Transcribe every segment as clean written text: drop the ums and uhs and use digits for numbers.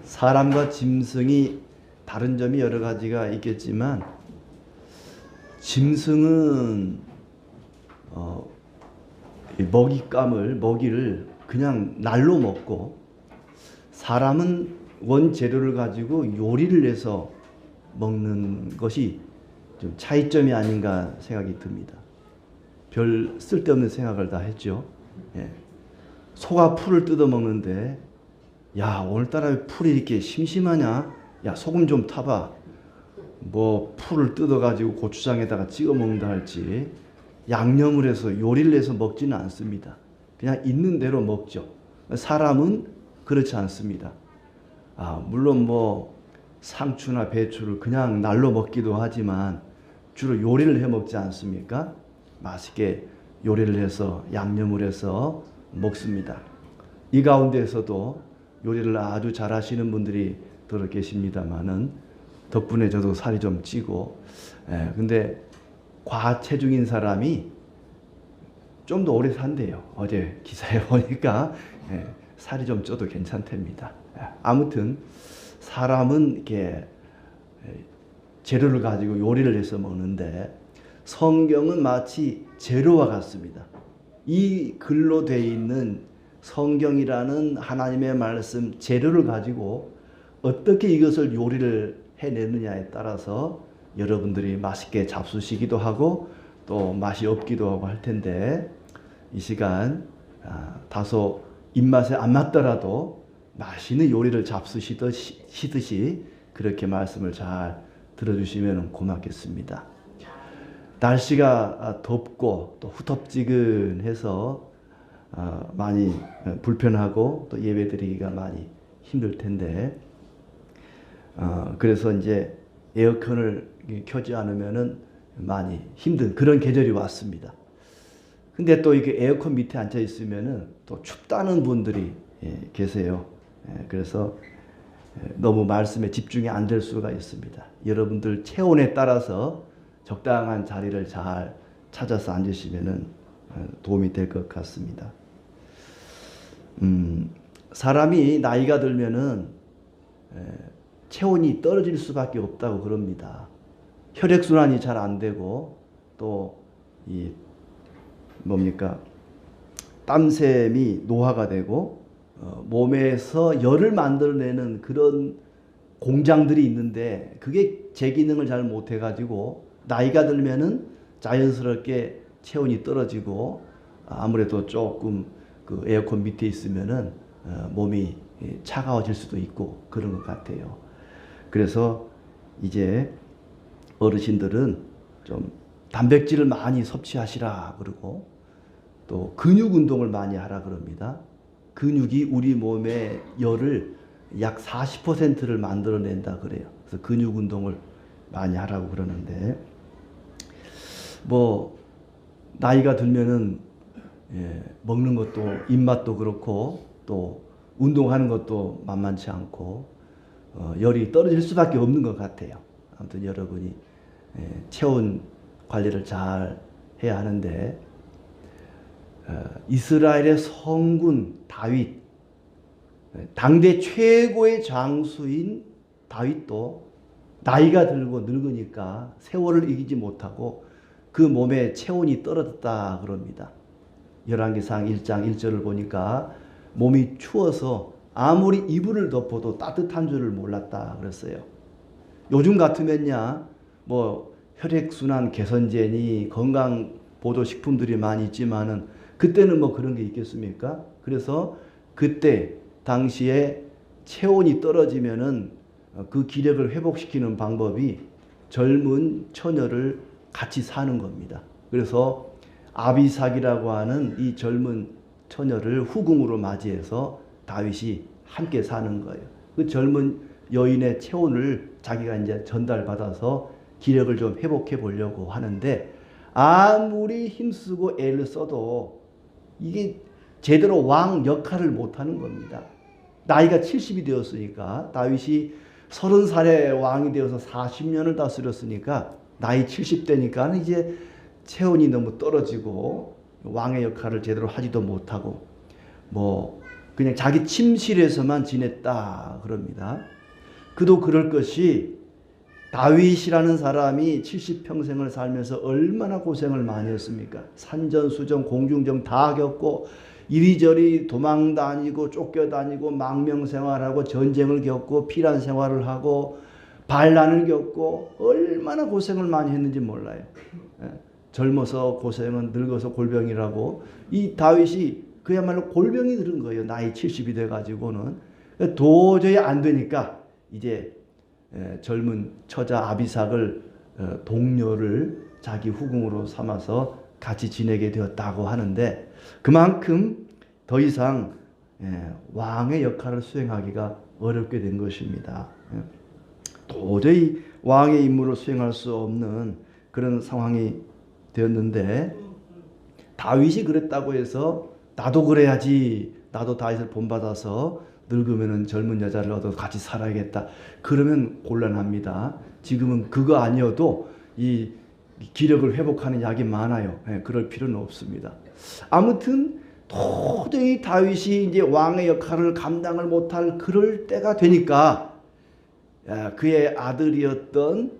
사람과 짐승이 다른 점이 여러 가지가 있겠지만 짐승은 먹이를 그냥 날로 먹고 사람은 원재료를 가지고 요리를 해서 먹는 것이 좀 차이점이 아닌가 생각이 듭니다. 별 쓸데없는 생각을 다 했죠. 예. 소가 풀을 뜯어 먹는데 야 오늘따라 왜 풀이 이렇게 심심하냐? 야 소금 좀 타봐. 뭐 풀을 뜯어가지고 고추장에다가 찍어 먹는다 할지 양념을 해서 요리를 해서 먹지는 않습니다. 그냥 있는 대로 먹죠. 사람은 그렇지 않습니다. 물론 뭐 상추나 배추를 그냥 날로 먹기도 하지만 주로 요리를 해 먹지 않습니까? 맛있게 요리를 해서 양념을 해서 먹습니다. 이 가운데에서도 요리를 아주 잘하시는 분들이 들어 계십니다만은 덕분에 저도 살이 좀 찌고 근데 과체중인 사람이 좀 더 오래 산대요. 어제 기사에 보니까 살이 좀 쪄도 괜찮답니다. 아무튼 사람은 이렇게 재료를 가지고 요리를 해서 먹는데 성경은 마치 재료와 같습니다. 이 글로 되어 있는 성경이라는 하나님의 말씀 재료를 가지고 어떻게 이것을 요리를 해내느냐에 따라서 여러분들이 맛있게 잡수시기도 하고 또 맛이 없기도 하고 할 텐데 이 시간 다소 입맛에 안 맞더라도 맛있는 요리를 잡수시듯이 그렇게 말씀을 잘 들어주시면 고맙겠습니다. 날씨가 덥고 또 후텁지근해서 많이 불편하고 또 예배드리기가 많이 힘들 텐데 그래서 이제 에어컨을 켜지 않으면은 많이 힘든 그런 계절이 왔습니다. 근데 또 이게 에어컨 밑에 앉아 있으면은 또 춥다는 분들이 계세요. 그래서 너무 말씀에 집중이 안 될 수가 있습니다. 여러분들 체온에 따라서 적당한 자리를 잘 찾아서 앉으시면은 도움이 될 것 같습니다. 사람이 나이가 들면은 체온이 떨어질 수밖에 없다고 그럽니다. 혈액순환이 잘 안 되고 또 이 땀샘이 노화가 되고 몸에서 열을 만들어내는 그런 공장들이 있는데 그게 제 기능을 잘 못해가지고 나이가 들면은 자연스럽게 체온이 떨어지고 아무래도 조금 그 에어컨 밑에 있으면은 몸이 차가워질 수도 있고 그런 것 같아요. 그래서 이제 어르신들은 좀 단백질을 많이 섭취하시라 그러고 또 근육 운동을 많이 하라 그럽니다. 근육이 우리 몸의 열을 약 40%를 만들어낸다 그래요. 그래서 근육 운동을 많이 하라고 그러는데 뭐 나이가 들면은 먹는 것도 입맛도 그렇고 또 운동하는 것도 만만치 않고 열이 떨어질 수밖에 없는 것 같아요. 아무튼 여러분이 체온 관리를 잘 해야 하는데 이스라엘의 성군 다윗 당대 최고의 장수인 다윗도 나이가 들고 늙으니까 세월을 이기지 못하고 그 몸에 체온이 떨어졌다 그럽니다. 열왕기상 1장 1절을 보니까 몸이 추워서 아무리 이불을 덮어도 따뜻한 줄을 몰랐다 그랬어요. 요즘 같으면야 뭐 혈액순환 개선제니 건강보조식품들이 많이 있지만은 그때는 뭐 그런 게 있겠습니까? 그래서 그때 당시에 체온이 떨어지면은 그 기력을 회복시키는 방법이 젊은 처녀를 같이 사는 겁니다. 그래서 아비삭이라고 하는 이 젊은 처녀를 후궁으로 맞이해서 다윗이 함께 사는 거예요. 그 젊은 여인의 체온을 자기가 이제 전달받아서 기력을 좀 회복해 보려고 하는데 아무리 힘쓰고 애를 써도 이게 제대로 왕 역할을 못하는 겁니다. 나이가 70이 되었으니까 다윗이 30살에 왕이 되어서 40년을 다스렸으니까 나이 70대니까 이제 체온이 너무 떨어지고 왕의 역할을 제대로 하지도 못하고 뭐 그냥 자기 침실에서만 지냈다 그럽니다. 그도 그럴 것이 다윗이라는 사람이 70평생을 살면서 얼마나 고생을 많이 했습니까? 산전수전 공중정 다 겪고 이리저리 도망 다니고 쫓겨다니고 망명생활하고 전쟁을 겪고 피란 생활을 하고 반란을 겪고 얼마나 고생을 많이 했는지 몰라요. 젊어서 고생은 늙어서 골병이라고. 이 다윗이 그야말로 골병이 들은 거예요. 나이 70이 돼가지고는. 도저히 안 되니까 이제 젊은 처자 아비삭을 동료를 자기 후궁으로 삼아서 같이 지내게 되었다고 하는데, 그만큼 더 이상 왕의 역할을 수행하기가 어렵게 된 것입니다. 도저히 왕의 임무를 수행할 수 없는 그런 상황이 되었는데, 다윗이 그랬다고 해서 나도 그래야지, 나도 다윗을 본받아서 늙으면 젊은 여자를 얻어 같이 살아야겠다, 그러면 곤란합니다. 지금은 그거 아니어도 이 기력을 회복하는 약이 많아요. 그럴 필요는 없습니다. 아무튼 도저히 다윗이 이제 왕의 역할을 감당을 못할 그럴 때가 되니까 그의 아들이었던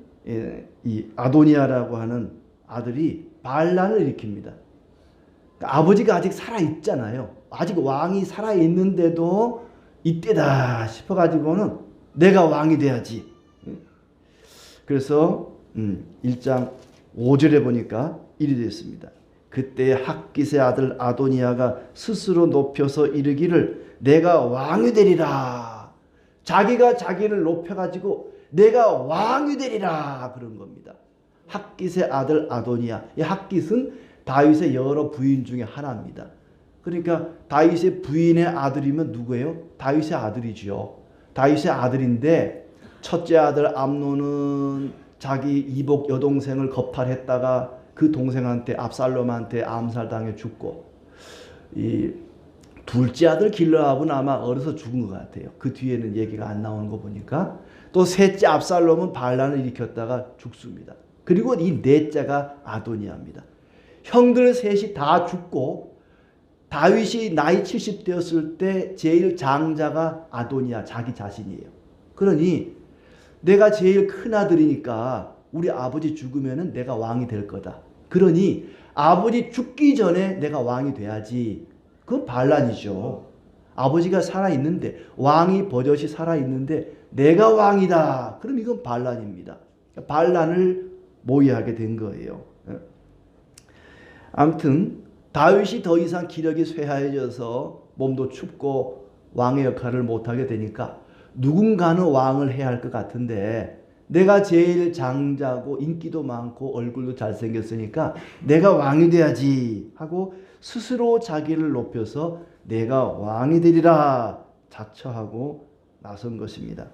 이 아도니아라고 하는 아들이 반란을 일으킵니다. 그러니까 아버지가 아직 살아있잖아요. 아직 왕이 살아있는데도 이때다 싶어가지고는 내가 왕이 돼야지. 그래서 1장 5절에 보니까 이리 되었습니다. 그때 학깃의 아들 아도니아가 스스로 높여서 이르기를 내가 왕이 되리라. 자기가 자기를 높여가지고 내가 왕이 되리라 그런 겁니다. 학깃의 아들 아도니아. 이 학깃은 다윗의 여러 부인 중에 하나입니다. 그러니까 다윗의 부인의 아들이면 누구예요? 다윗의 아들이죠. 다윗의 아들인데 첫째 아들 암논은 자기 이복 여동생을 거팔했다가 그 동생한테 압살롬한테 암살당해 죽고, 이 둘째 아들 길르압은 아마 어려서 죽은 것 같아요. 그 뒤에는 얘기가 안 나오는 거 보니까. 또 셋째 압살롬은 반란을 일으켰다가 죽습니다. 그리고 이 넷째가 아도니아입니다. 형들 셋이 다 죽고 다윗이 나이 70 되었을 때 제일 장자가 아도니아 자기 자신이에요. 그러니 내가 제일 큰 아들이니까 우리 아버지 죽으면은 내가 왕이 될 거다. 그러니 아버지 죽기 전에 내가 왕이 돼야지. 그건 반란이죠. 아버지가 살아있는데, 왕이 버젓이 살아있는데 내가 왕이다. 그럼 이건 반란입니다. 반란을 모의하게 된 거예요. 아무튼 다윗이 더 이상 기력이 쇠하여져서 몸도 춥고 왕의 역할을 못하게 되니까 누군가는 왕을 해야 할 것 같은데, 내가 제일 장자고 인기도 많고 얼굴도 잘생겼으니까 내가 왕이 돼야지 하고 스스로 자기를 높여서 내가 왕이 되리라 자처하고 나선 것입니다.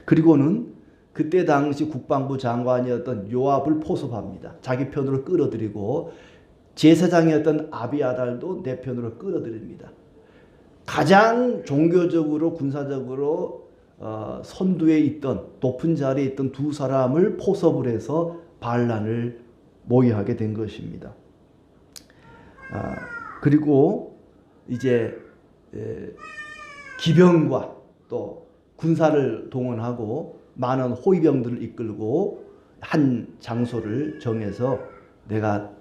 그리고는 그때 당시 국방부 장관이었던 요압을 포섭합니다. 자기 편으로 끌어들이고 제사장이었던 아비아달도 내 편으로 끌어들입니다. 가장 종교적으로 군사적으로 선두에 있던, 높은 자리에 있던 두 사람을 포섭을 해서 반란을 모의하게 된 것입니다. 그리고 이제 기병과 또 군사를 동원하고 많은 호위병들을 이끌고 한 장소를 정해서 내가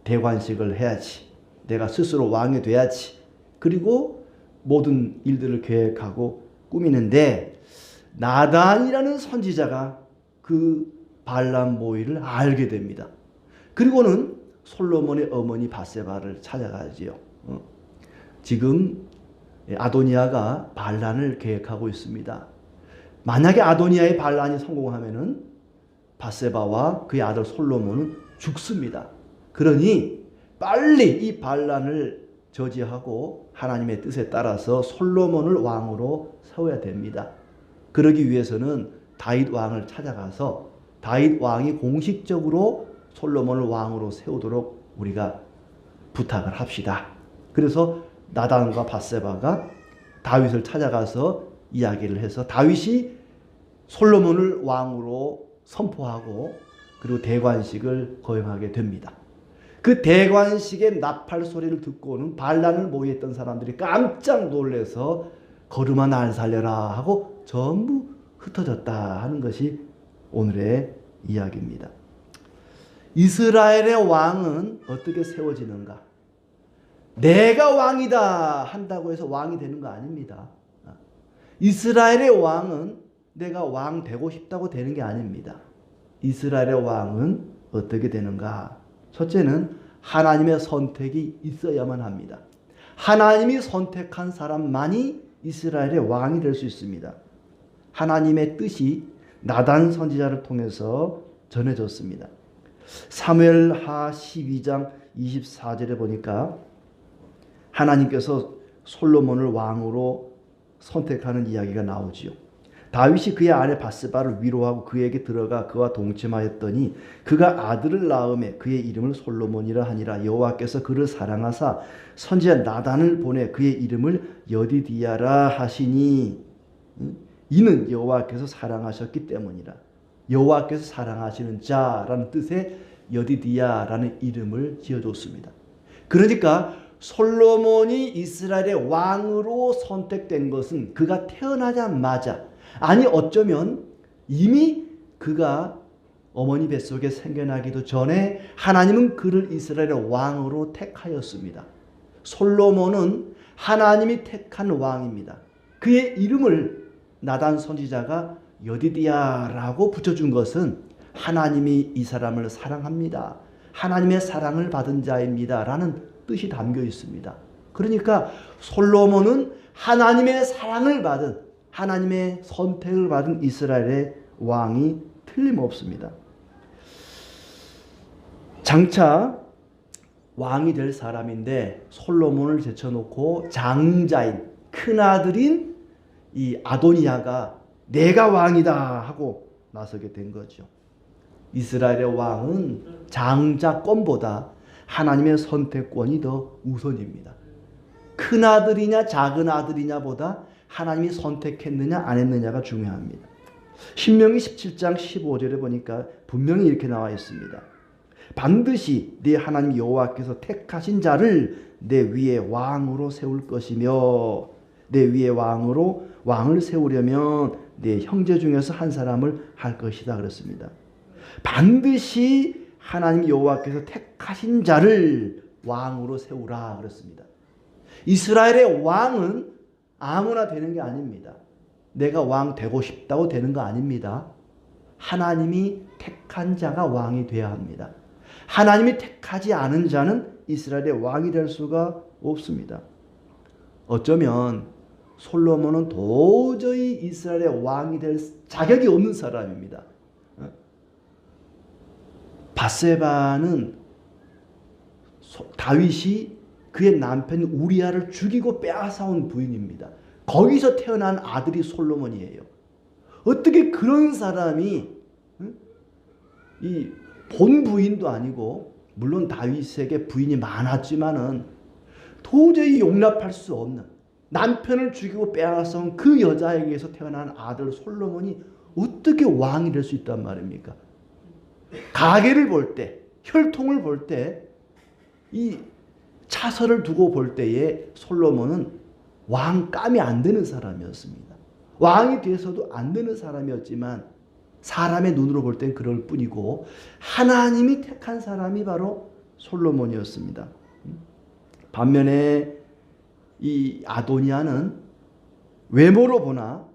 대관식을 해야지, 내가 스스로 왕이 돼야지, 그리고 모든 일들을 계획하고 꾸미는데, 나단이라는 선지자가 그 반란 모의를 알게 됩니다. 그리고는 솔로몬의 어머니 밧세바를 찾아가지요. 지금 아도니아가 반란을 계획하고 있습니다. 만약에 아도니아의 반란이 성공하면은 밧세바와 그의 아들 솔로몬은 죽습니다. 그러니 빨리 이 반란을 저지하고 하나님의 뜻에 따라서 솔로몬을 왕으로 세워야 됩니다. 그러기 위해서는 다윗 왕을 찾아가서 다윗 왕이 공식적으로 솔로몬을 왕으로 세우도록 우리가 부탁을 합시다. 그래서 나단과 밧세바가 다윗을 찾아가서 이야기를 해서 다윗이 솔로몬을 왕으로 선포하고 그리고 대관식을 거행하게 됩니다. 그 대관식의 나팔 소리를 듣고는 반란을 모의했던 사람들이 깜짝 놀라서 걸음아 날 살려라 하고 전부 흩어졌다 하는 것이 오늘의 이야기입니다. 이스라엘의 왕은 어떻게 세워지는가? 내가 왕이다 한다고 해서 왕이 되는 거 아닙니다. 이스라엘의 왕은 내가 왕 되고 싶다고 되는 게 아닙니다. 이스라엘의 왕은 어떻게 되는가? 첫째는 하나님의 선택이 있어야만 합니다. 하나님이 선택한 사람만이 이스라엘의 왕이 될 수 있습니다. 하나님의 뜻이 나단 선지자를 통해서 전해졌습니다. 사무엘하 12장 24절에 보니까 하나님께서 솔로몬을 왕으로 선택하는 이야기가 나오지요. 다윗이 그의 아내 바스바를 위로하고 그에게 들어가 그와 동침하였더니 그가 아들을 낳음에 그의 이름을 솔로몬이라 하니라. 여호와께서 그를 사랑하사 선지자 나단을 보내 그의 이름을 여디디야라 하시니 이는 여호와께서 사랑하셨기 때문이라. 여호와께서 사랑하시는 자라는 뜻의 여디디야라는 이름을 지어줬습니다. 그러니까 솔로몬이 이스라엘의 왕으로 선택된 것은 그가 태어나자마자, 아니 어쩌면 이미 그가 어머니 뱃속에 생겨나기도 전에 하나님은 그를 이스라엘의 왕으로 택하였습니다. 솔로몬은 하나님이 택한 왕입니다. 그의 이름을 나단 선지자가 여디디야라고 붙여준 것은 하나님이 이 사람을 사랑합니다. 하나님의 사랑을 받은 자입니다. 라는 뜻이 담겨 있습니다. 그러니까 솔로몬은 하나님의 사랑을 받은, 하나님의 선택을 받은 이스라엘의 왕이 틀림없습니다. 장차 왕이 될 사람인데 솔로몬을 제쳐놓고 장자인 큰아들인 이 아도니아가 내가 왕이다 하고 나서게 된 거죠. 이스라엘의 왕은 장자권보다 하나님의 선택권이 더 우선입니다. 큰아들이냐 작은 아들이냐보다 하나님이 선택했느냐 안 했느냐가 중요합니다. 신명기 17장 15절에 보니까 분명히 이렇게 나와 있습니다. 반드시 네 하나님 여호와께서 택하신 자를 내 위에 왕으로 세울 것이며 내 위에 왕을 세우려면 내 형제 중에서 한 사람을 할 것이다 그랬습니다. 반드시 하나님 여호와께서 택하신 자를 왕으로 세우라 그랬습니다. 이스라엘의 왕은 아무나 되는 게 아닙니다. 내가 왕 되고 싶다고 되는 거 아닙니다. 하나님이 택한 자가 왕이 돼야 합니다. 하나님이 택하지 않은 자는 이스라엘의 왕이 될 수가 없습니다. 어쩌면 솔로몬은 도저히 이스라엘의 왕이 될 자격이 없는 사람입니다. 바세바는 다윗이 그의 남편 우리아를 죽이고 빼앗아온 부인입니다. 거기서 태어난 아들이 솔로몬이에요. 어떻게 그런 사람이 이 본 부인도 아니고, 물론 다윗에게 부인이 많았지만은 도저히 용납할 수 없는, 남편을 죽이고 빼앗아온 그 여자에게서 태어난 아들 솔로몬이 어떻게 왕이 될 수 있단 말입니까? 가계를 볼 때, 혈통을 볼 때, 이 차서를 두고 볼 때에 솔로몬은 왕감이 안 되는 사람이었습니다. 왕이 돼서도 안 되는 사람이었지만 사람의 눈으로 볼 땐 그럴 뿐이고 하나님이 택한 사람이 바로 솔로몬이었습니다. 반면에 이 아도니아는 외모로 보나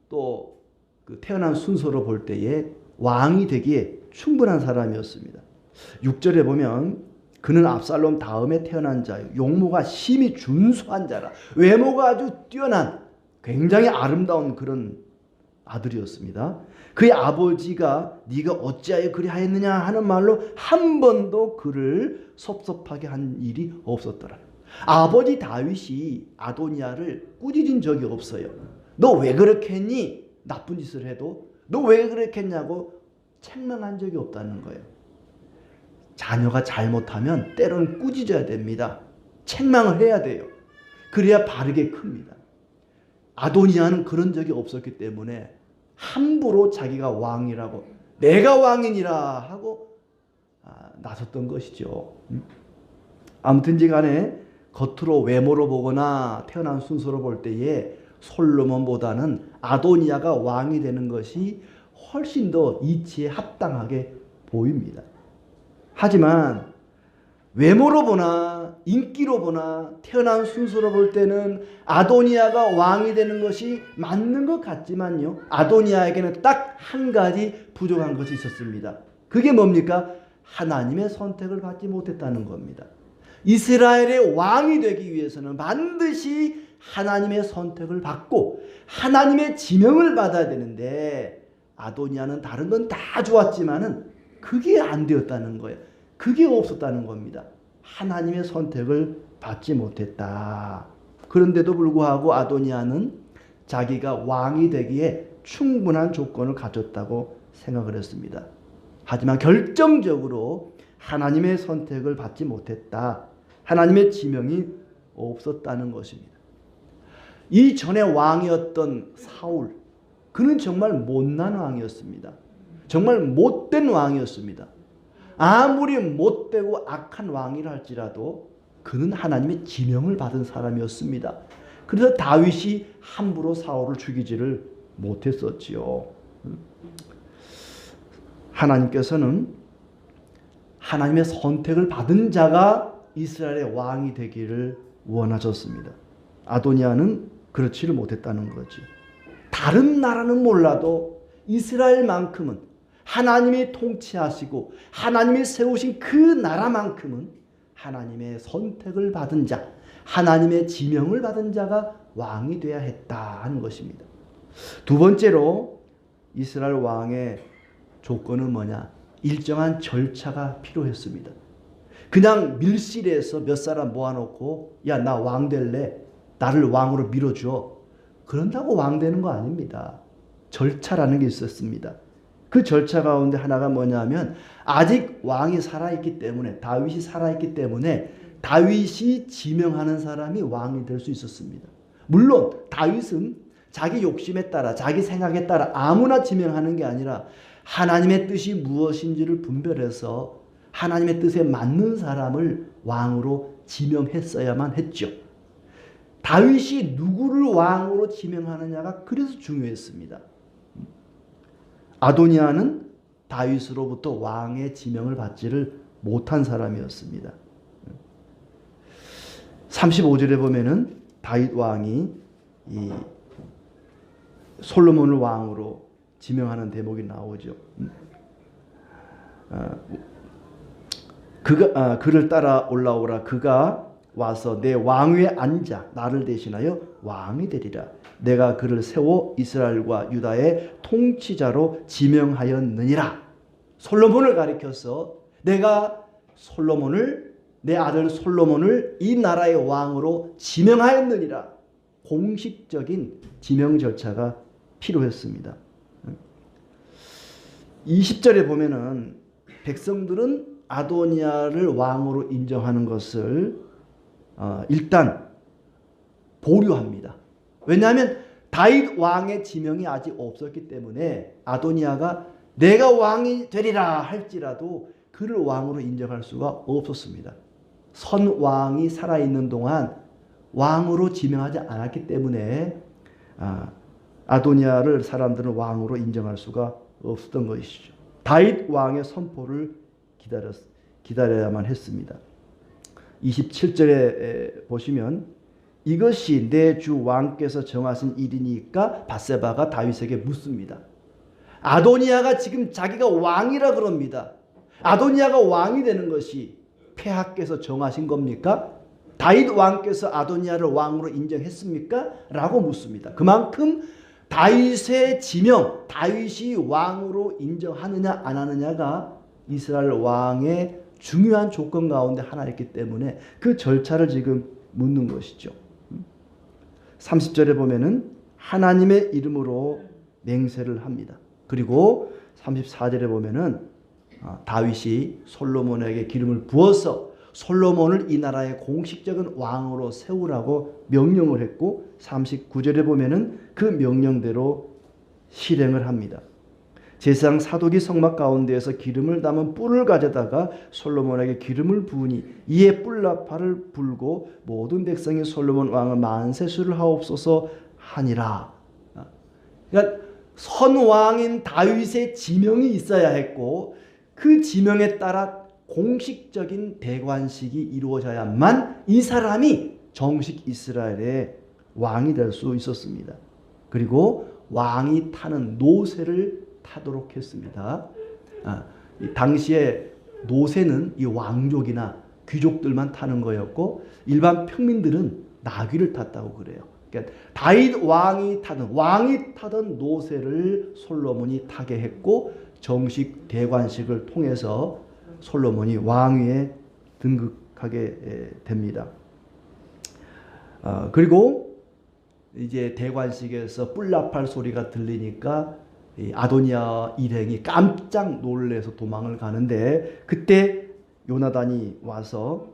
또 그 태어난 순서로 볼 때에 왕이 되기에 충분한 사람이었습니다. 6절에 보면 그는 압살롬 다음에 태어난 자요 용모가 심히 준수한 자라. 외모가 아주 뛰어난 굉장히 아름다운 그런 아들이었습니다. 그의 아버지가 네가 어찌하여 그리하였느냐 하는 말로 한 번도 그를 섭섭하게 한 일이 없었더라. 아버지 다윗이 아도니아를 꾸짖은 적이 없어요. 너 왜 그렇게 했니? 나쁜 짓을 해도 너 왜 그렇게 했냐고 책망한 적이 없다는 거예요. 자녀가 잘못하면 때로는 꾸짖어야 됩니다. 책망을 해야 돼요. 그래야 바르게 큽니다. 아도니아는 그런 적이 없었기 때문에 함부로 자기가 왕이라고, 내가 왕이니라 하고 나섰던 것이죠. 아무튼지 간에 겉으로 외모로 보거나 태어난 순서로 볼 때에 솔로몬보다는 아도니아가 왕이 되는 것이 훨씬 더 이치에 합당하게 보입니다. 하지만 외모로 보나 인기로 보나 태어난 순서로 볼 때는 아도니아가 왕이 되는 것이 맞는 것 같지만요, 아도니아에게는 딱 한 가지 부족한 것이 있었습니다. 그게 뭡니까? 하나님의 선택을 받지 못했다는 겁니다. 이스라엘의 왕이 되기 위해서는 반드시 하나님의 선택을 받고 하나님의 지명을 받아야 되는데, 아도니아는 다른 건 다 좋았지만은 그게 안 되었다는 거예요. 그게 없었다는 겁니다. 하나님의 선택을 받지 못했다. 그런데도 불구하고 아도니아는 자기가 왕이 되기에 충분한 조건을 가졌다고 생각을 했습니다. 하지만 결정적으로 하나님의 선택을 받지 못했다. 하나님의 지명이 없었다는 것입니다. 이전에 왕이었던 사울, 그는 정말 못난 왕이었습니다. 정말 못된 왕이었습니다. 아무리 못되고 악한 왕이라 할지라도 그는 하나님의 지명을 받은 사람이었습니다. 그래서 다윗이 함부로 사울을 죽이지를 못했었지요. 하나님께서는 하나님의 선택을 받은 자가 이스라엘의 왕이 되기를 원하셨습니다. 아도니아는 그렇지를 못했다는 거지. 다른 나라는 몰라도 이스라엘만큼은 하나님이 통치하시고 하나님이 세우신 그 나라만큼은 하나님의 선택을 받은 자, 하나님의 지명을 받은 자가 왕이 되어야 했다 하는 것입니다. 두 번째로 이스라엘 왕의 조건은 뭐냐? 일정한 절차가 필요했습니다. 그냥 밀실에서 몇 사람 모아놓고 야, 나 왕 될래? 나를 왕으로 밀어줘. 그런다고 왕 되는 거 아닙니다. 절차라는 게 있었습니다. 그 절차 가운데 하나가 뭐냐면, 아직 왕이 살아있기 때문에, 다윗이 살아있기 때문에 다윗이 지명하는 사람이 왕이 될 수 있었습니다. 물론 다윗은 자기 욕심에 따라, 자기 생각에 따라 아무나 지명하는 게 아니라 하나님의 뜻이 무엇인지를 분별해서 하나님의 뜻에 맞는 사람을 왕으로 지명했어야만 했죠. 다윗이 누구를 왕으로 지명하느냐가 그래서 중요했습니다. 아도니아는 다윗으로부터 왕의 지명을 받지를 못한 사람이었습니다. 35절에 보면은 다윗 왕이 이 솔로몬을 왕으로 지명하는 대목이 나오죠. 그를 따라 올라오라. 그가 와서 내 왕위에 앉아 나를 대신하여 왕이 되리라. 내가 그를 세워 이스라엘과 유다의 통치자로 지명하였느니라. 솔로몬을 가리켜서 내가 솔로몬을, 내 아들 솔로몬을 이 나라의 왕으로 지명하였느니라. 공식적인 지명 절차가 필요했습니다. 20절에 보면은 백성들은 아도니아를 왕으로 인정하는 것을 일단 보류합니다. 왜냐하면 다윗 왕의 지명이 아직 없었기 때문에 아도니아가 내가 왕이 되리라 할지라도 그를 왕으로 인정할 수가 없었습니다. 선왕이 살아있는 동안 왕으로 지명하지 않았기 때문에 아도니아를 사람들은 왕으로 인정할 수가 없었던 것이죠. 다윗 왕의 선포를 기다려야만 했습니다. 27절에 보시면 이것이 내 주 왕께서 정하신 일이니까 밧세바가 다윗에게 묻습니다. 아도니아가 지금 자기가 왕이라 그럽니다. 아도니아가 왕이 되는 것이 폐하께서 정하신 겁니까? 다윗 왕께서 아도니아를 왕으로 인정했습니까? 라고 묻습니다. 그만큼 다윗의 지명, 다윗이 왕으로 인정하느냐 안 하느냐가 이스라엘 왕의 중요한 조건 가운데 하나였기 때문에 그 절차를 지금 묻는 것이죠. 30절에 보면은 하나님의 이름으로 맹세를 합니다. 그리고 34절에 보면은 다윗이 솔로몬에게 기름을 부어서 솔로몬을 이 나라의 공식적인 왕으로 세우라고 명령을 했고 39절에 보면은 그 명령대로 실행을 합니다. 제사장 사독이 성막 가운데에서 기름을 담은 뿔을 가져다가 솔로몬에게 기름을 부으니 이에 뿔나팔을 불고 모든 백성이 솔로몬 왕을 만세수를 하옵소서 하니라. 그러니까 선왕인 다윗의 지명이 있어야 했고 그 지명에 따라 공식적인 대관식이 이루어져야만 이 사람이 정식 이스라엘의 왕이 될 수 있었습니다. 그리고 왕이 타는 노새를 타도록 했습니다. 당시에 노새는 이 왕족이나 귀족들만 타는 거였고 일반 평민들은 나귀를 탔다고 그래요. 그러니까 다윗 왕이 타던 노새를 솔로몬이 타게 했고 정식 대관식을 통해서 솔로몬이 왕위에 등극하게 됩니다. 그리고 이제 대관식에서 뿔나팔 소리가 들리니까 아도니아 일행이 깜짝 놀래서 도망을 가는데 그때 요나단이 와서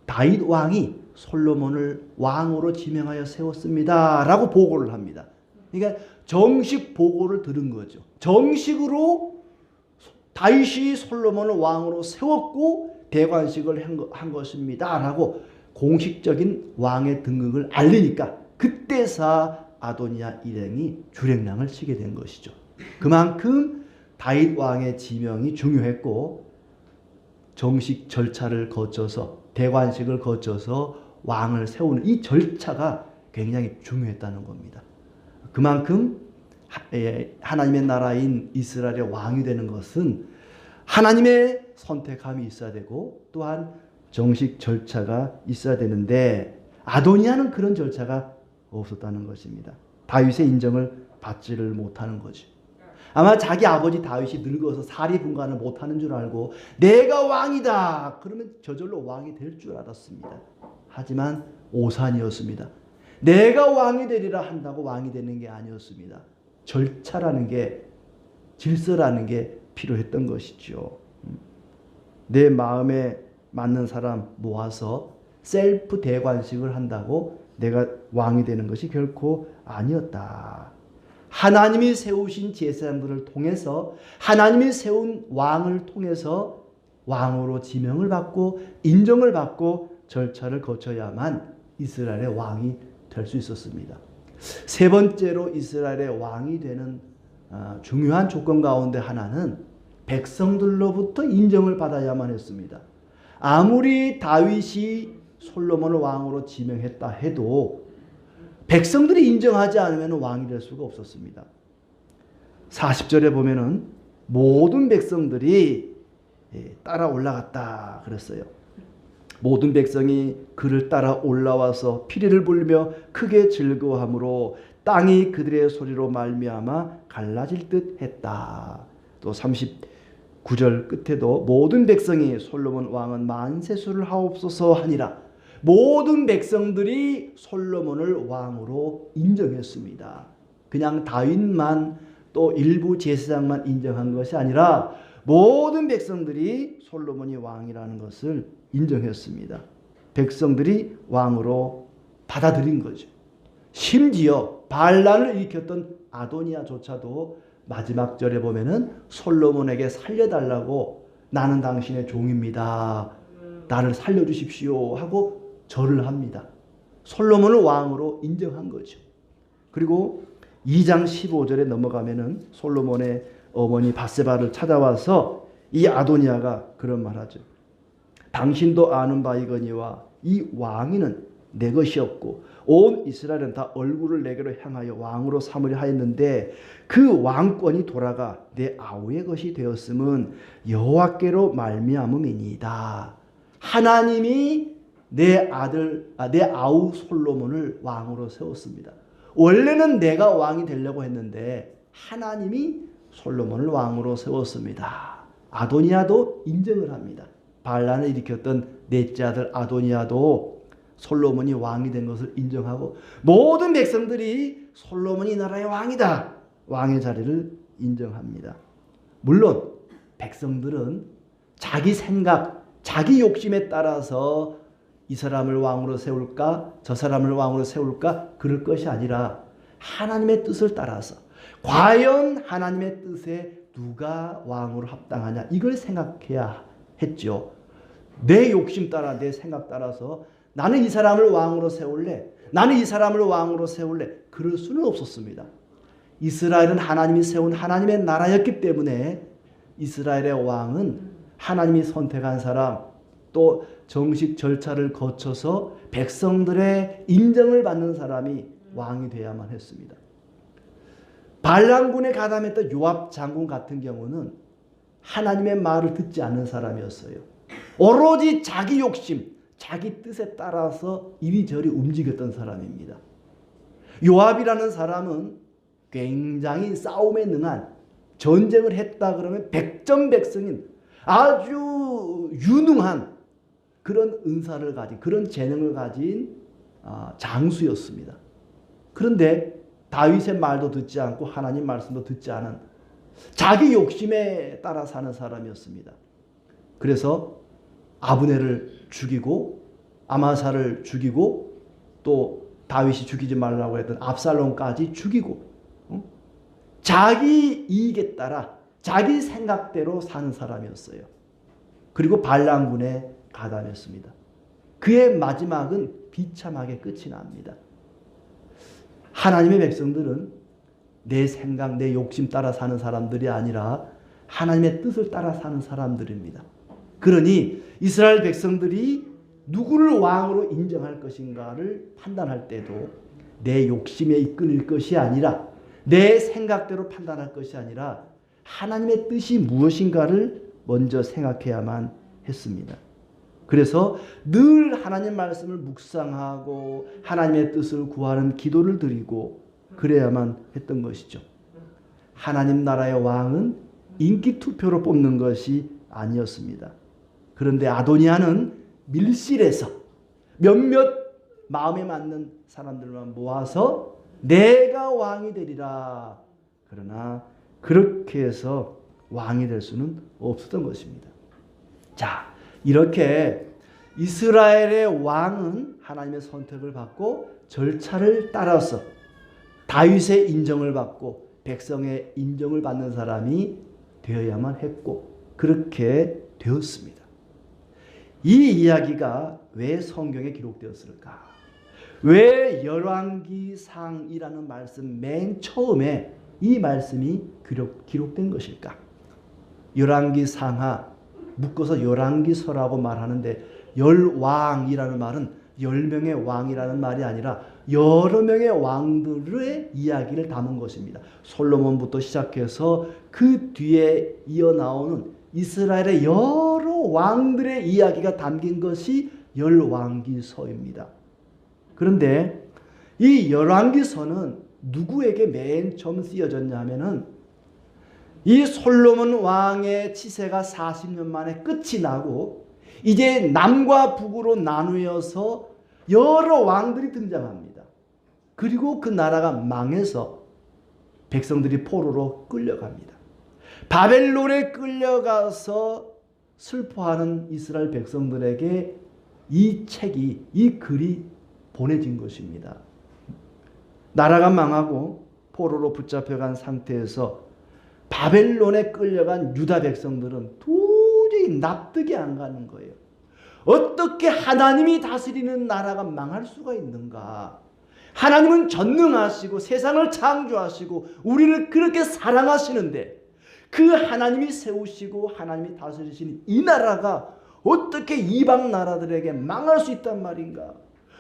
다윗 왕이 솔로몬을 왕으로 지명하여 세웠습니다 라고 보고를 합니다. 그러니까 정식 보고를 들은 거죠. 정식으로 다윗이 솔로몬을 왕으로 세웠고 대관식을 한 것입니다 라고 공식적인 왕의 등극을 알리니까 그때서 아도니아 일행이 주랭랑을 치게 된 것이죠. 그만큼 다윗 왕의 지명이 중요했고 정식 절차를 거쳐서 대관식을 거쳐서 왕을 세우는 이 절차가 굉장히 중요했다는 겁니다. 그만큼 하나님의 나라인 이스라엘의 왕이 되는 것은 하나님의 선택함이 있어야 되고 또한 정식 절차가 있어야 되는데 아도니아는 그런 절차가 없었다는 것입니다. 다윗의 인정을 받지를 못하는 거죠. 아마 자기 아버지 다윗이 늙어서 사리분간을 못하는 줄 알고 내가 왕이다 그러면 저절로 왕이 될 줄 알았습니다. 하지만 오산이었습니다. 내가 왕이 되리라 한다고 왕이 되는 게 아니었습니다. 절차라는 게 질서라는 게 필요했던 것이죠. 내 마음에 맞는 사람 모아서 셀프 대관식을 한다고 내가 왕이 되는 것이 결코 아니었다. 하나님이 세우신 제사장들을 통해서 하나님이 세운 왕을 통해서 왕으로 지명을 받고 인정을 받고 절차를 거쳐야만 이스라엘의 왕이 될 수 있었습니다. 세 번째로 이스라엘의 왕이 되는 중요한 조건 가운데 하나는 백성들로부터 인정을 받아야만 했습니다. 아무리 다윗이 솔로몬을 왕으로 지명했다 해도 백성들이 인정하지 않으면 왕이 될 수가 없었습니다. 40절에 보면은 모든 백성들이 따라 올라갔다 그랬어요. 모든 백성이 그를 따라 올라와서 피리를 불며 크게 즐거워함으로 땅이 그들의 소리로 말미암아 갈라질 듯 했다. 또 39절 끝에도 모든 백성이 솔로몬 왕은 만세수를 하옵소서 하니라. 모든 백성들이 솔로몬을 왕으로 인정했습니다. 그냥 다윗만 또 일부 제사장만 인정한 것이 아니라 모든 백성들이 솔로몬이 왕이라는 것을 인정했습니다. 백성들이 왕으로 받아들인 거죠. 심지어 반란을 일으켰던 아도니아조차도 마지막 절에 보면은 솔로몬에게 살려달라고 나는 당신의 종입니다. 나를 살려주십시오 하고 절을 합니다. 솔로몬을 왕으로 인정한 거죠. 그리고 2장 15절에 넘어가면은 솔로몬의 어머니 밧세바를 찾아와서 이 아도니아가 그런 말하죠. 당신도 아는 바이거니와 이 왕위는 내 것이었고 온 이스라엘은 다 얼굴을 내게로 향하여 왕으로 삼으려 하였는데 그 왕권이 돌아가 내 아우의 것이 되었음은 여호와께로 말미암음이니이다. 하나님이 내 아우 솔로몬을 왕으로 세웠습니다. 원래는 내가 왕이 되려고 했는데 하나님이 솔로몬을 왕으로 세웠습니다. 아도니아도 인정을 합니다. 반란을 일으켰던 넷째 아들 아도니아도 솔로몬이 왕이 된 것을 인정하고 모든 백성들이 솔로몬이 나라의 왕이다. 왕의 자리를 인정합니다. 물론 백성들은 자기 생각, 자기 욕심에 따라서 이 사람을 왕으로 세울까 저 사람을 왕으로 세울까 그럴 것이 아니라 하나님의 뜻을 따라서 과연 하나님의 뜻에 누가 왕으로 합당하냐 이걸 생각해야 했죠. 내 욕심 따라 내 생각 따라서 나는 이 사람을 왕으로 세울래. 나는 이 사람을 왕으로 세울래. 그럴 수는 없었습니다. 이스라엘은 하나님이 세운 하나님의 나라였기 때문에 이스라엘의 왕은 하나님이 선택한 사람, 또 정식 절차를 거쳐서 백성들의 인정을 받는 사람이 왕이 되어야만 했습니다. 반란군에 가담했던 요압 장군 같은 경우는 하나님의 말을 듣지 않는 사람이었어요. 오로지 자기 욕심, 자기 뜻에 따라서 이리저리 움직였던 사람입니다. 요압이라는 사람은 굉장히 싸움에 능한, 전쟁을 했다 그러면 백전백승인 아주 유능한 그런 은사를 가진, 그런 재능을 가진 장수였습니다. 그런데 다윗의 말도 듣지 않고 하나님 말씀도 듣지 않은 자기 욕심에 따라 사는 사람이었습니다. 그래서 아브넬을 죽이고 아마사를 죽이고 또 다윗이 죽이지 말라고 했던 압살롬까지 죽이고 자기 이익에 따라 자기 생각대로 사는 사람이었어요. 그리고 반란군에 가담했습니다. 그의 마지막은 비참하게 끝이 납니다. 하나님의 백성들은 내 생각, 내 욕심 따라 사는 사람들이 아니라 하나님의 뜻을 따라 사는 사람들입니다. 그러니 이스라엘 백성들이 누구를 왕으로 인정할 것인가를 판단할 때도 내 욕심에 이끌릴 것이 아니라 내 생각대로 판단할 것이 아니라 하나님의 뜻이 무엇인가를 먼저 생각해야만 했습니다. 그래서 늘 하나님 말씀을 묵상하고 하나님의 뜻을 구하는 기도를 드리고 그래야만 했던 것이죠. 하나님 나라의 왕은 인기 투표로 뽑는 것이 아니었습니다. 그런데 아도니아는 밀실에서 몇몇 마음에 맞는 사람들만 모아서 내가 왕이 되리라. 그러나 그렇게 해서 왕이 될 수는 없었던 것입니다. 자, 이렇게 이스라엘의 왕은 하나님의 선택을 받고 절차를 따라서 다윗의 인정을 받고 백성의 인정을 받는 사람이 되어야만 했고 그렇게 되었습니다. 이 이야기가 왜 성경에 기록되었을까? 왜 열왕기상이라는 말씀 맨 처음에 이 말씀이 기록된 것일까? 열왕기상하 묶어서 열왕기서라고 말하는데 열왕이라는 말은 10명의 왕이라는 말이 아니라 여러 명의 왕들의 이야기를 담은 것입니다. 솔로몬부터 시작해서 그 뒤에 이어나오는 이스라엘의 여러 왕들의 이야기가 담긴 것이 열왕기서입니다. 그런데 이 열왕기서는 누구에게 맨 처음 쓰여졌냐 하면은 이 솔로몬 왕의 치세가 40년 만에 끝이 나고 이제 남과 북으로 나누어서 여러 왕들이 등장합니다. 그리고 그 나라가 망해서 백성들이 포로로 끌려갑니다. 바벨론에 끌려가서 슬퍼하는 이스라엘 백성들에게 이 책이, 이 글이 보내진 것입니다. 나라가 망하고 포로로 붙잡혀간 상태에서 바벨론에 끌려간 유다 백성들은 도저히 납득이 안 가는 거예요. 어떻게 하나님이 다스리는 나라가 망할 수가 있는가? 하나님은 전능하시고 세상을 창조하시고 우리를 그렇게 사랑하시는데 그 하나님이 세우시고 하나님이 다스리시는 이 나라가 어떻게 이방 나라들에게 망할 수 있단 말인가?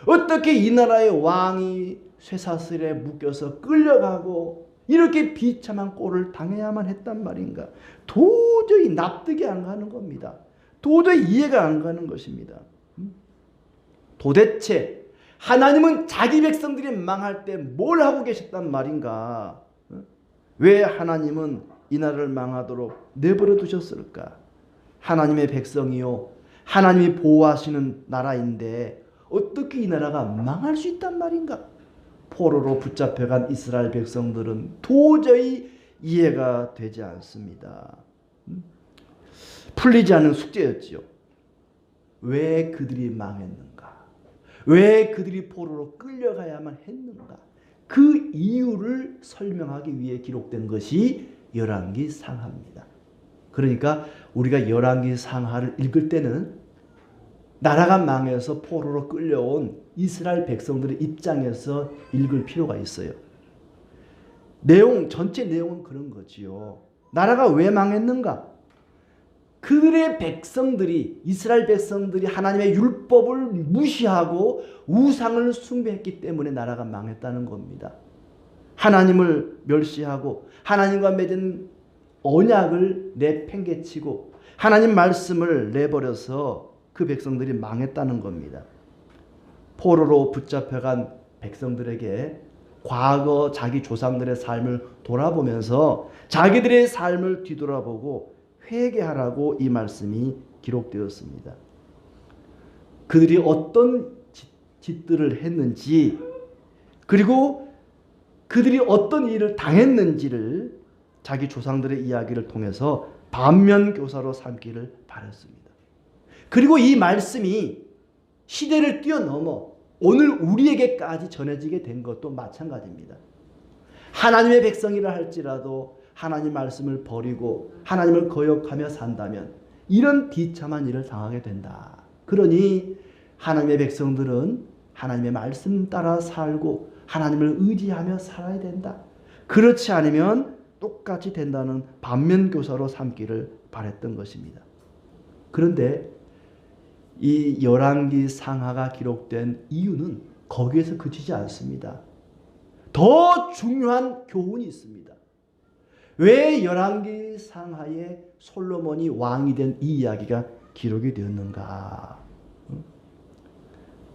어떻게 이 나라의 왕이 쇠사슬에 묶여서 끌려가고 이렇게 비참한 꼴을 당해야만 했단 말인가? 도저히 납득이 안 가는 겁니다. 도저히 이해가 안 가는 것입니다. 도대체 하나님은 자기 백성들이 망할 때 뭘 하고 계셨단 말인가? 왜 하나님은 이 나라를 망하도록 내버려 두셨을까? 하나님의 백성이요, 하나님이 보호하시는 나라인데 어떻게 이 나라가 망할 수 있단 말인가? 포로로 붙잡혀간 이스라엘 백성들은 도저히 이해가 되지 않습니다. 풀리지 않은 숙제였지요. 왜 그들이 망했는가? 왜 그들이 포로로 끌려가야만 했는가? 그 이유를 설명하기 위해 기록된 것이 열왕기 상하입니다. 그러니까 우리가 열왕기 상하를 읽을 때는 나라가 망해서 포로로 끌려온 이스라엘 백성들의 입장에서 읽을 필요가 있어요. 전체 내용은 그런 거지요. 나라가 왜 망했는가? 그들의 백성들이, 이스라엘 백성들이 하나님의 율법을 무시하고 우상을 숭배했기 때문에 나라가 망했다는 겁니다. 하나님을 멸시하고 하나님과 맺은 언약을 내팽개치고 하나님 말씀을 내버려서 그 백성들이 망했다는 겁니다. 포로로 붙잡혀간 백성들에게 과거 자기 조상들의 삶을 돌아보면서 자기들의 삶을 뒤돌아보고 회개하라고 이 말씀이 기록되었습니다. 그들이 어떤 짓들을 했는지, 그리고 그들이 어떤 일을 당했는지를 자기 조상들의 이야기를 통해서 반면교사로 삼기를 바랐습니다. 그리고 이 말씀이 시대를 뛰어넘어 오늘 우리에게까지 전해지게 된 것도 마찬가지입니다. 하나님의 백성이라 할지라도 하나님 말씀을 버리고 하나님을 거역하며 산다면 이런 비참한 일을 당하게 된다. 그러니 하나님의 백성들은 하나님의 말씀 따라 살고 하나님을 의지하며 살아야 된다. 그렇지 않으면 똑같이 된다는 반면교사로 삼기를 바랬던 것입니다. 그런데 이 열왕기 상하가 기록된 이유는 거기에서 그치지 않습니다. 더 중요한 교훈이 있습니다. 왜 열왕기 상하에 솔로몬이 왕이 된 이 이야기가 기록이 되었는가?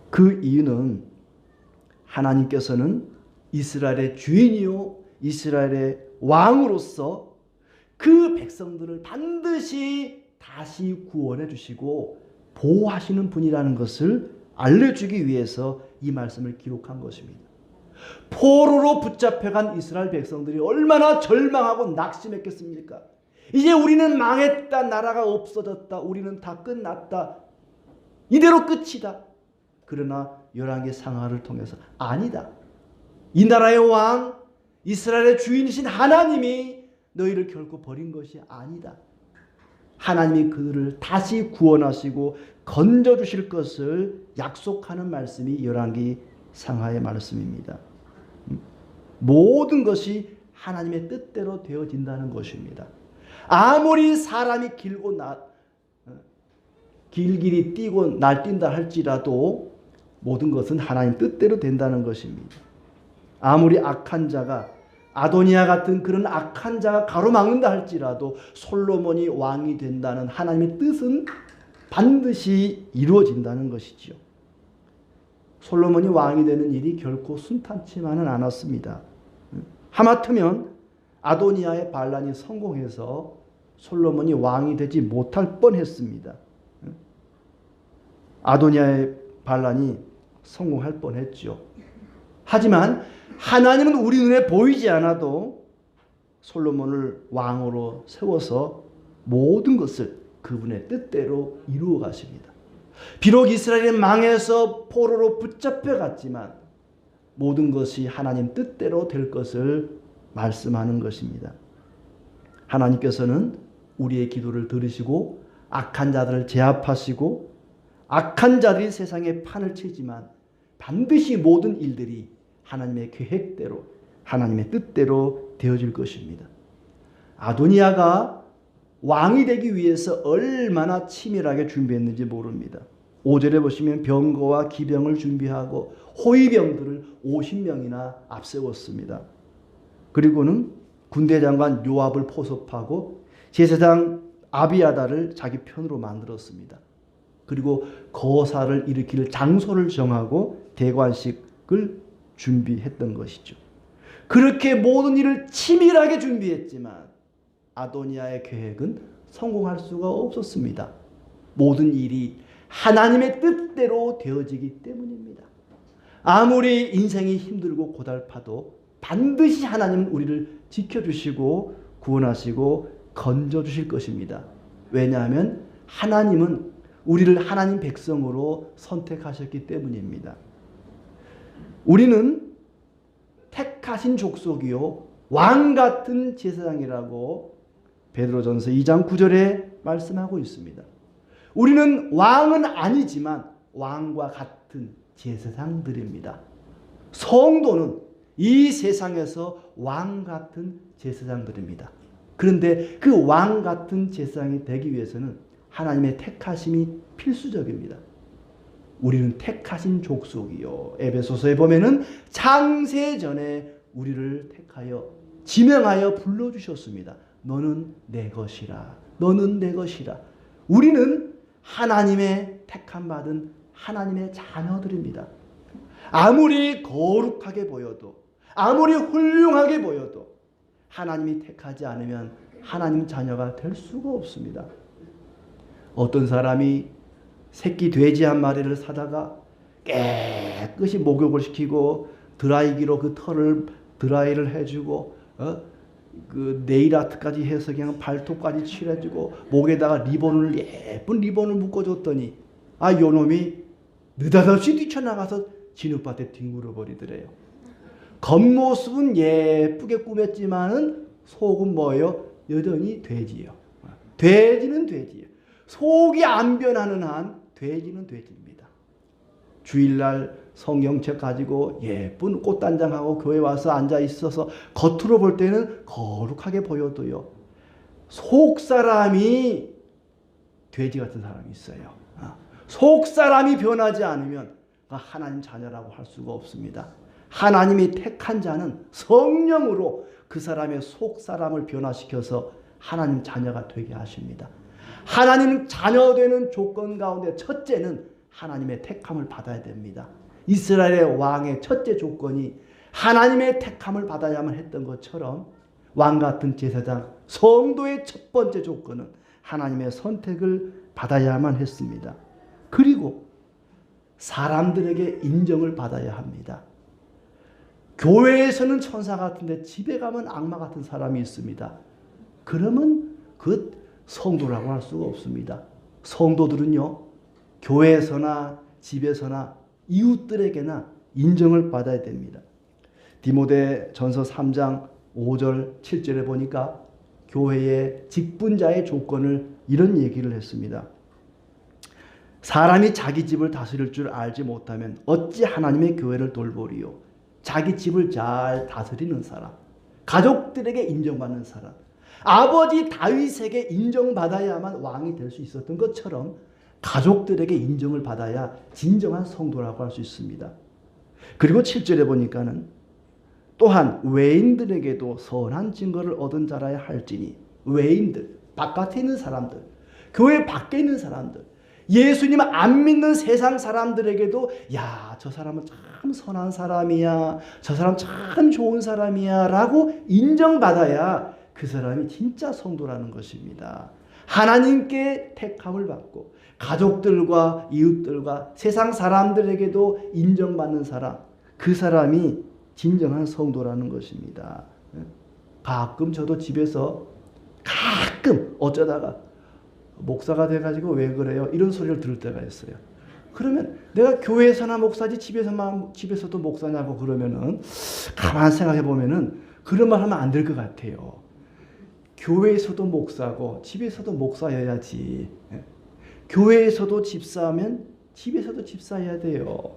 그 이유는 하나님께서는 이스라엘의 주인이요 이스라엘의 왕으로서 그 백성들을 반드시 다시 구원해 주시고 보호하시는 분이라는 것을 알려주기 위해서 이 말씀을 기록한 것입니다. 포로로 붙잡혀간 이스라엘 백성들이 얼마나 절망하고 낙심했겠습니까? 이제 우리는 망했다. 나라가 없어졌다. 우리는 다 끝났다. 이대로 끝이다. 그러나 열왕기 상하를 통해서 아니다. 이 나라의 왕, 이스라엘의 주인이신 하나님이 너희를 결코 버린 것이 아니다. 하나님이 그들을 다시 구원하시고 건져주실 것을 약속하는 말씀이 열왕기 상하의 말씀입니다. 모든 것이 하나님의 뜻대로 되어진다는 것입니다. 아무리 사람이 길길이 뛰고 날뛴다 할지라도 모든 것은 하나님 뜻대로 된다는 것입니다. 아무리 악한 자가 아도니아 같은 그런 악한 자가 가로막는다 할지라도 솔로몬이 왕이 된다는 하나님의 뜻은 반드시 이루어진다는 것이지요. 솔로몬이 왕이 되는 일이 결코 순탄치만은 않았습니다. 하마터면 아도니아의 반란이 성공해서 솔로몬이 왕이 되지 못할 뻔했습니다. 아도니아의 반란이 성공할 뻔했죠. 하지만 하나님은 우리 눈에 보이지 않아도 솔로몬을 왕으로 세워서 모든 것을 그분의 뜻대로 이루어 가십니다. 비록 이스라엘이 망해서 포로로 붙잡혀 갔지만 모든 것이 하나님 뜻대로 될 것을 말씀하는 것입니다. 하나님께서는 우리의 기도를 들으시고 악한 자들을 제압하시고 악한 자들이 세상에 판을 치지만 반드시 모든 일들이 하나님의 계획대로 하나님의 뜻대로 되어질 것입니다. 아도니아가 왕이 되기 위해서 얼마나 치밀하게 준비했는지 모릅니다. 5절에 보시면 병거와 기병을 준비하고 호위병들을 50명이나 앞세웠습니다. 그리고는 군대 장관 요압을 포섭하고 제사장 아비아다를 자기 편으로 만들었습니다. 그리고 거사를 일으킬 장소를 정하고 대관식을 준비했던 것이죠. 그렇게 모든 일을 치밀하게 준비했지만 아도니아의 계획은 성공할 수가 없었습니다. 모든 일이 하나님의 뜻대로 되어지기 때문입니다. 아무리 인생이 힘들고 고달파도 반드시 하나님은 우리를 지켜주시고 구원하시고 건져주실 것입니다. 왜냐하면 하나님은 우리를 하나님 백성으로 선택하셨기 때문입니다. 우리는 택하신 족속이요 왕 같은 제사장이라고 베드로전서 2장 9절에 말씀하고 있습니다. 우리는 왕은 아니지만 왕과 같은 제사장들입니다. 성도는 이 세상에서 왕 같은 제사장들입니다. 그런데 그 왕 같은 제사장이 되기 위해서는 하나님의 택하심이 필수적입니다. 우리는 택하신 족속이요. 에베소서에 보면은 창세전에 우리를 택하여 지명하여 불러주셨습니다. 너는 내 것이라. 너는 내 것이라. 우리는 하나님의 택함 받은 하나님의 자녀들입니다. 아무리 거룩하게 보여도, 아무리 훌륭하게 보여도 하나님이 택하지 않으면 하나님 자녀가 될 수가 없습니다. 어떤 사람이 새끼 돼지 한 마리를 사다가 깨끗이 목욕을 시키고 드라이기로 그 털을 드라이를 해주고 그 네일 아트까지 해서 그냥 발톱까지 칠해주고 목에다가 예쁜 리본을 묶어줬더니 요 놈이 느닷없이 뛰쳐나가서 진흙밭에 뒹굴어 버리더래요. 겉모습은 예쁘게 꾸몄지만은 속은 뭐예요? 여전히 돼지예요. 돼지는 돼지예요. 속이 안 변하는 한 돼지는 돼지입니다. 주일날 성경책 가지고 예쁜 꽃단장하고 교회 와서 앉아 있어서 겉으로 볼 때는 거룩하게 보여도요, 속 사람이 돼지 같은 사람이 있어요. 속 사람이 변하지 않으면 하나님 자녀라고 할 수가 없습니다. 하나님이 택한 자는 성령으로 그 사람의 속 사람을 변화시켜서 하나님 자녀가 되게 하십니다. 하나님 자녀 되는 조건 가운데 첫째는 하나님의 택함을 받아야 됩니다. 이스라엘의 왕의 첫째 조건이 하나님의 택함을 받아야만 했던 것처럼 왕 같은 제사장 성도의 첫 번째 조건은 하나님의 선택을 받아야만 했습니다. 그리고 사람들에게 인정을 받아야 합니다. 교회에서는 천사 같은데 집에 가면 악마 같은 사람이 있습니다. 그러면 그 성도라고 할 수가 없습니다. 성도들은요, 교회에서나 집에서나 이웃들에게나 인정을 받아야 됩니다. 디모데전서 3장 5절 7절에 보니까 교회의 직분자의 조건을 이런 얘기를 했습니다. 사람이 자기 집을 다스릴 줄 알지 못하면 어찌 하나님의 교회를 돌보리요. 자기 집을 잘 다스리는 사람, 가족들에게 인정받는 사람, 아버지 다윗에게 인정받아야만 왕이 될 수 있었던 것처럼 가족들에게 인정을 받아야 진정한 성도라고 할 수 있습니다. 그리고 7절에 보니까는 또한 외인들에게도 선한 증거를 얻은 자라야 할지니, 외인들, 바깥에 있는 사람들, 교회 밖에 있는 사람들, 예수님 안 믿는 세상 사람들에게도 저 사람은 참 선한 사람이야, 저 사람 참 좋은 사람이야 라고 인정받아야 그 사람이 진짜 성도라는 것입니다. 하나님께 택함을 받고 가족들과 이웃들과 세상 사람들에게도 인정받는 사람, 그 사람이 진정한 성도라는 것입니다. 가끔 저도 집에서 가끔 어쩌다가 목사가 돼가지고 왜 그래요? 이런 소리를 들을 때가 있어요. 그러면 내가 교회에서나 목사지 집에서도 목사냐고 그러면은 가만 생각해 보면은 그런 말 하면 안 될 것 같아요. 교회에서도 목사고 집에서도 목사여야지. 교회에서도 집사하면 집에서도 집사해야 돼요.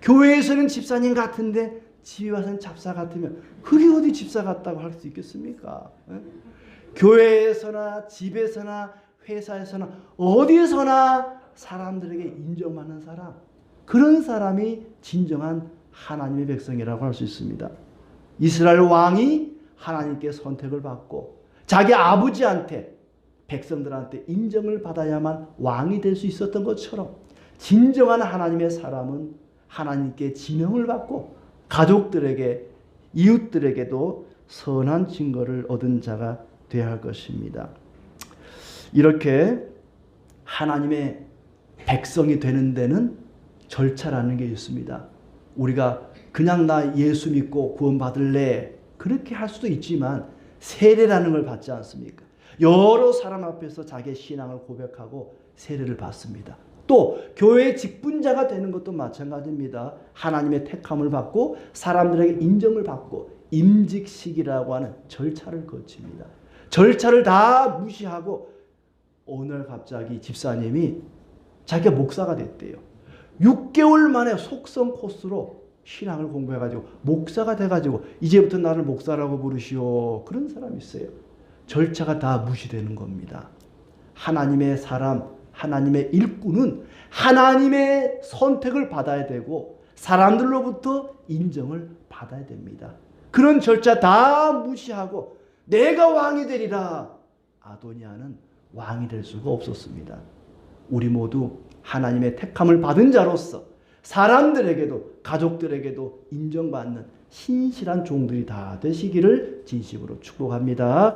교회에서는 집사님 같은데 집에 와서는 잡사 같으면 그게 어디 집사 같다고 할 수 있겠습니까? 교회에서나 집에서나 회사에서나 어디에서나 사람들에게 인정받는 사람, 그런 사람이 진정한 하나님의 백성이라고 할 수 있습니다. 이스라엘 왕이 하나님께 선택을 받고 자기 아버지한테, 백성들한테 인정을 받아야만 왕이 될 수 있었던 것처럼 진정한 하나님의 사람은 하나님께 지명을 받고 가족들에게, 이웃들에게도 선한 증거를 얻은 자가 되어야 할 것입니다. 이렇게 하나님의 백성이 되는 데는 절차라는 게 있습니다. 우리가 그냥 나 예수 믿고 구원 받을래 그렇게 할 수도 있지만 세례라는 걸 받지 않습니까? 여러 사람 앞에서 자기의 신앙을 고백하고 세례를 받습니다. 또 교회의 직분자가 되는 것도 마찬가지입니다. 하나님의 택함을 받고 사람들에게 인정을 받고 임직식이라고 하는 절차를 거칩니다. 절차를 다 무시하고 어느 날 갑자기 집사님이 자기가 목사가 됐대요. 6개월 만에 속성 코스로 신앙을 공부해가지고 목사가 돼가지고 이제부터 나를 목사라고 부르시오. 그런 사람이 있어요. 절차가 다 무시되는 겁니다. 하나님의 사람, 하나님의 일꾼은 하나님의 선택을 받아야 되고 사람들로부터 인정을 받아야 됩니다. 그런 절차 다 무시하고 내가 왕이 되리라. 아도니아는 왕이 될 수가 없었습니다. 우리 모두 하나님의 택함을 받은 자로서 사람들에게도 가족들에게도 인정받는 신실한 종들이 다 되시기를 진심으로 축복합니다.